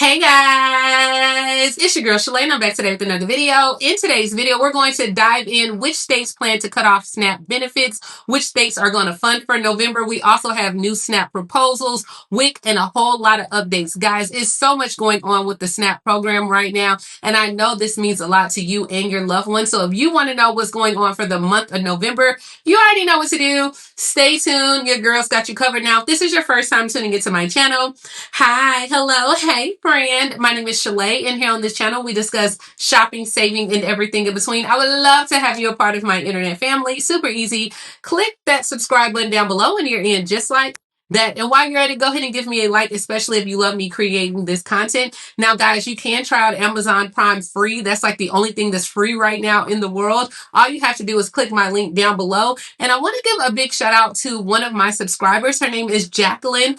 Hey guys, it's your girl Shalae and I'm back today with another video. In today's video, we're going to dive in which states plan to cut off SNAP benefits, which states are going to fund for November. We also have new SNAP proposals, WIC, and a whole lot of updates. Guys, it's so much going on with the SNAP program right now, and I know this means a lot to you and your loved ones. So if you want to know what's going on for the month of November, you already know what to do. Stay tuned. Your girl's got you covered. Now, if this is your first time tuning into my channel, hi, hello, hey, friend. My name is Shalae, and here on this channel, we discuss shopping, saving, and everything in between. I would love to have you a part of my internet family. Super easy. Click that subscribe button down below, and you're in just like that. And while you're at it, go ahead and give me a like, especially if you love me creating this content. Now, guys, you can try out Amazon Prime free. That's like the only thing that's free right now in the world. All you have to do is click my link down below. And I want to give a big shout out to one of my subscribers. Her name is Jackie,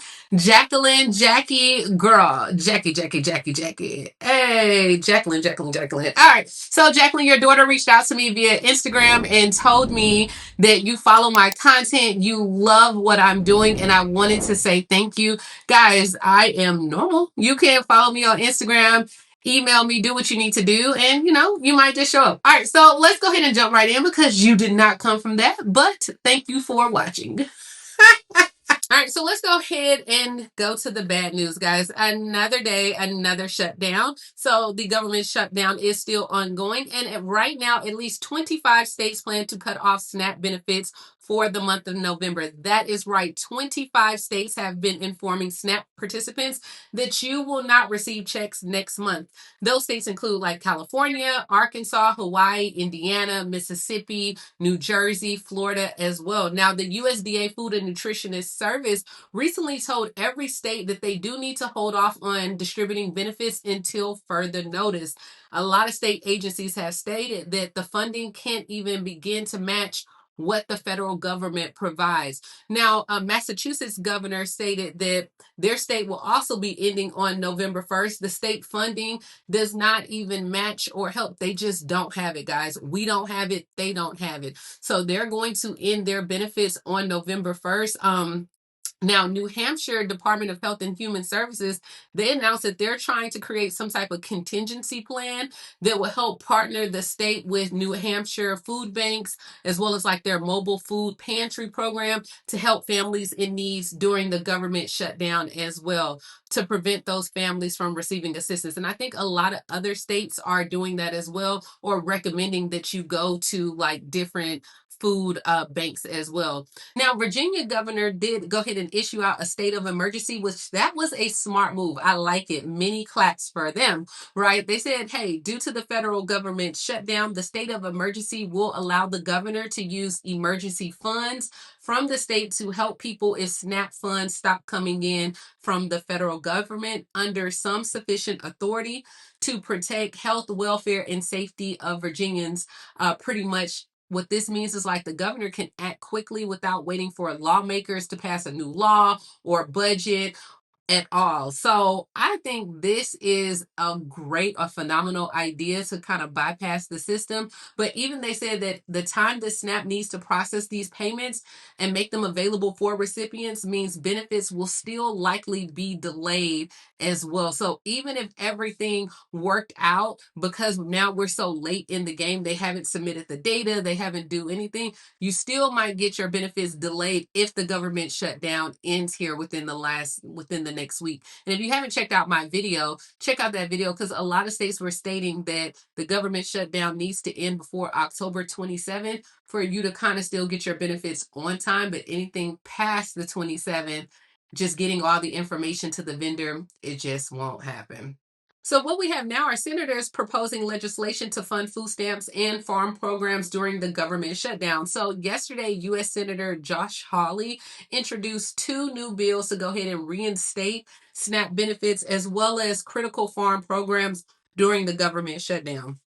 girl, Jackie. Hey, Jacqueline. All right. So, Jacqueline, your daughter reached out to me via Instagram and told me that you follow my content. You love what I'm doing. And I wanted to say thank you. Guys, I am normal. You can follow me on Instagram, email me, do what you need to do. And, you might just show up. All right. So, let's go ahead and jump right in because you did not come from that. But thank you for watching. All right, so let's go ahead and go to the bad news, guys. Another day, another shutdown. So the government shutdown is still ongoing. And right now, at least 25 states plan to cut off SNAP benefits for the month of November. That is right. 25 states have been informing SNAP participants that you will not receive checks next month. Those states include like California, Arkansas, Hawaii, Indiana, Mississippi, New Jersey, Florida as well. Now, the USDA Food and Nutritionist Service recently told every state that they do need to hold off on distributing benefits until further notice. A lot of state agencies have stated that the funding can't even begin to match what the federal government provides. Now, Massachusetts governor stated that their state will also be ending on November 1st. The state funding does not even match or help. They just don't have it, guys. We don't have it. They don't have it. So they're going to end their benefits on November 1st. Now, New Hampshire Department of Health and Human Services, they announced that they're trying to create some type of contingency plan that will help partner the state with New Hampshire food banks, as well as like their mobile food pantry program to help families in needs during the government shutdown as well, to prevent those families from receiving assistance. And I think a lot of other states are doing that as well, or recommending that you go to like different food banks as well. Now, Virginia governor did go ahead and issue out a state of emergency, which that was a smart move. I like it. Many claps for them, right? They said, hey, due to the federal government shutdown, the state of emergency will allow the governor to use emergency funds from the state to help people if SNAP funds stop coming in from the federal government under some sufficient authority to protect health, welfare, and safety of Virginians. Pretty much what this means is like the governor can act quickly without waiting for lawmakers to pass a new law or budget at all. So I think this is a phenomenal idea to kind of bypass the system. But even they said that the time the SNAP needs to process these payments and make them available for recipients means benefits will still likely be delayed as well. So even if everything worked out, because now we're so late in the game, they haven't submitted the data, they haven't do anything, you still might get your benefits delayed if the government shutdown ends here within the next week. And if you haven't checked out my video, check out that video, because a lot of states were stating that the government shutdown needs to end before October 27th for you to kind of still get your benefits on time. But anything past the 27th, just getting all the information to the vendor, it just won't happen. So what we have now are senators proposing legislation to fund food stamps and farm programs during the government shutdown. So yesterday, U.S. Senator Josh Hawley introduced two new bills to go ahead and reinstate SNAP benefits as well as critical farm programs during the government shutdown.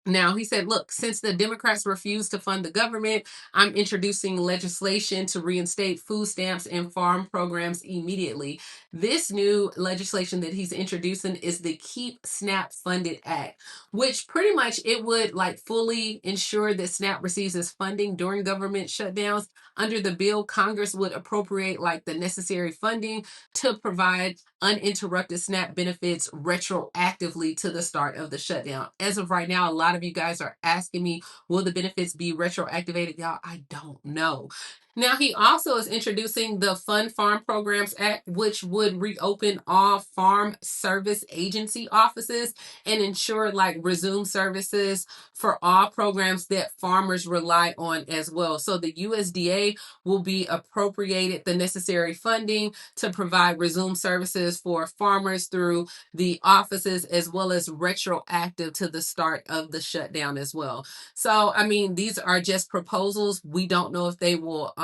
Now, he said, look, since the Democrats refuse to fund the government, I'm introducing legislation to reinstate food stamps and farm programs immediately. This new legislation that he's introducing is the Keep SNAP Funded Act, which pretty much it would like fully ensure that SNAP receives its funding during government shutdowns Under the bill, Congress would appropriate like the necessary funding to provide uninterrupted SNAP benefits retroactively to the start of the shutdown. As of right now, a lot of you guys are asking me, will the benefits be retroactivated? Y'all, I don't know. Now, he also is introducing the Fund Farm Programs Act, which would reopen all farm service agency offices and ensure like resume services for all programs that farmers rely on as well. So the USDA will be appropriated the necessary funding to provide resume services for farmers through the offices, as well as retroactive to the start of the shutdown as well. So, I mean, these are just proposals. We don't know if they will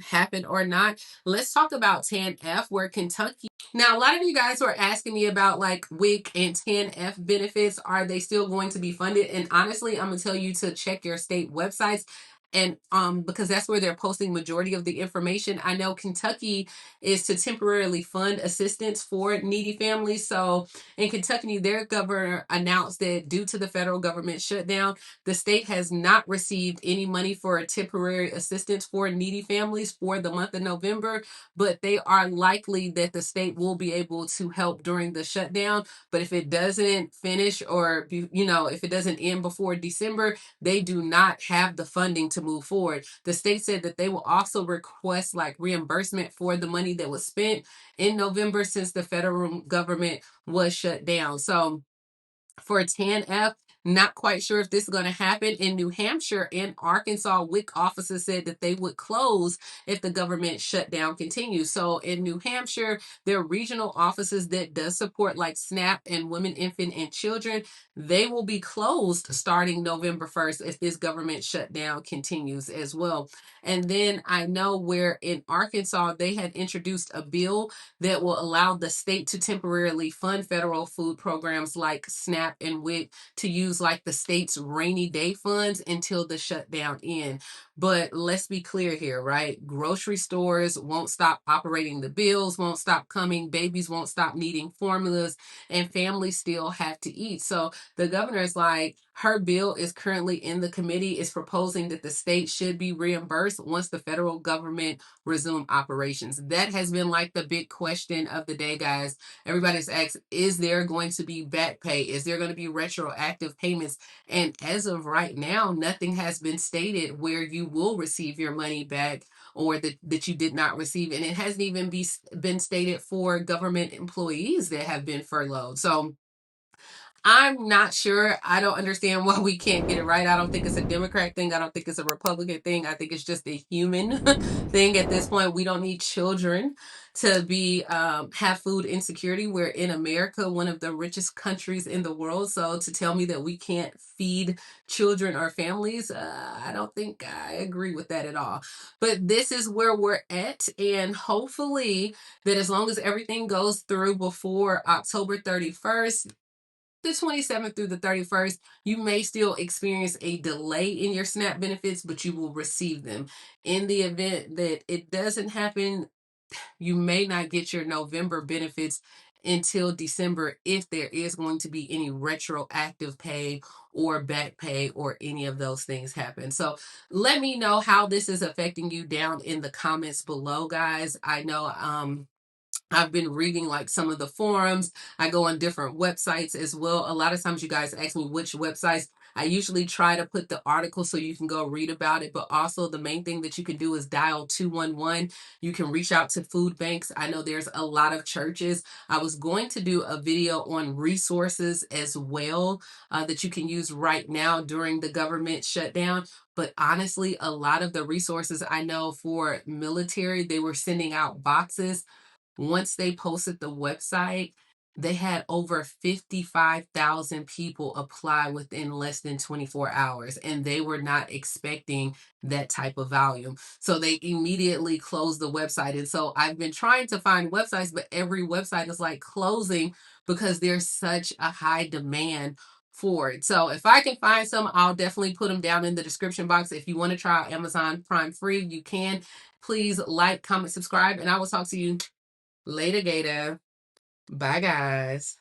happen or not. Let's talk about Tanf, where Kentucky. Now, a lot of you guys were asking me about like WIC and TANF benefits. Are they still going to be funded? And honestly, I'm gonna tell you to check your state websites, and because that's where they're posting majority of the information. I know Kentucky is to temporarily fund assistance for needy families. So in Kentucky, their governor announced that due to the federal government shutdown, the state has not received any money for a temporary assistance for needy families for the month of November, but they are likely that the state will be able to help during the shutdown. But if it doesn't finish, or if it doesn't end before December, they do not have the funding to move forward. The state said that they will also request like reimbursement for the money that was spent in November since the federal government was shut down. So for TANF, not quite sure if this is going to happen. In New Hampshire and Arkansas, WIC officers said that they would close if the government shutdown continues. So in New Hampshire, there are regional offices that does support like SNAP and women, infant, and children. They will be closed starting November 1st if this government shutdown continues as well. And then I know where in Arkansas, they had introduced a bill that will allow the state to temporarily fund federal food programs like SNAP and WIC to use like the state's rainy day funds until the shutdown end. But let's be clear here, right? Grocery stores won't stop operating, the bills won't stop coming, babies won't stop needing formulas, and families still have to eat. So the governor is like, her bill is currently in the committee, is proposing that the state should be reimbursed once the federal government resume operations. That has been like the big question of the day, guys. Everybody's asked, is there going to be back pay? Is there going to be retroactive payments? And as of right now, nothing has been stated where you will receive your money back or that you did not receive. And it hasn't even been stated for government employees that have been furloughed. So I'm not sure. I don't understand why we can't get it right. I don't think it's a Democrat thing. I don't think it's a Republican thing. I think it's just a human thing at this point. We don't need children to be have food insecurity. We're in America, one of the richest countries in the world. So to tell me that we can't feed children or families, I don't think I agree with that at all. But this is where we're at, and hopefully that as long as everything goes through before October 31st, the 27th through the 31st, you may still experience a delay in your SNAP benefits, but you will receive them. In the event that it doesn't happen, you may not get your November benefits until December if there is going to be any retroactive pay or back pay or any of those things happen. So let me know how this is affecting you down in the comments below, guys. I know I've been reading like some of the forums. I go on different websites as well. A lot of times you guys ask me which websites. I usually try to put the article so you can go read about it. But also the main thing that you can do is dial 211. You can reach out to food banks. I know there's a lot of churches. I was going to do a video on resources as well that you can use right now during the government shutdown. But honestly, a lot of the resources I know for military, they were sending out boxes. Once they posted the website, they had over 55,000 people apply within less than 24 hours, and they were not expecting that type of volume. So they immediately closed the website. And so I've been trying to find websites, but every website is like closing because there's such a high demand for it. So if I can find some, I'll definitely put them down in the description box. If you want to try out Amazon Prime free, you can. Please like, comment, subscribe, and I will talk to you later, Gator. Bye, guys.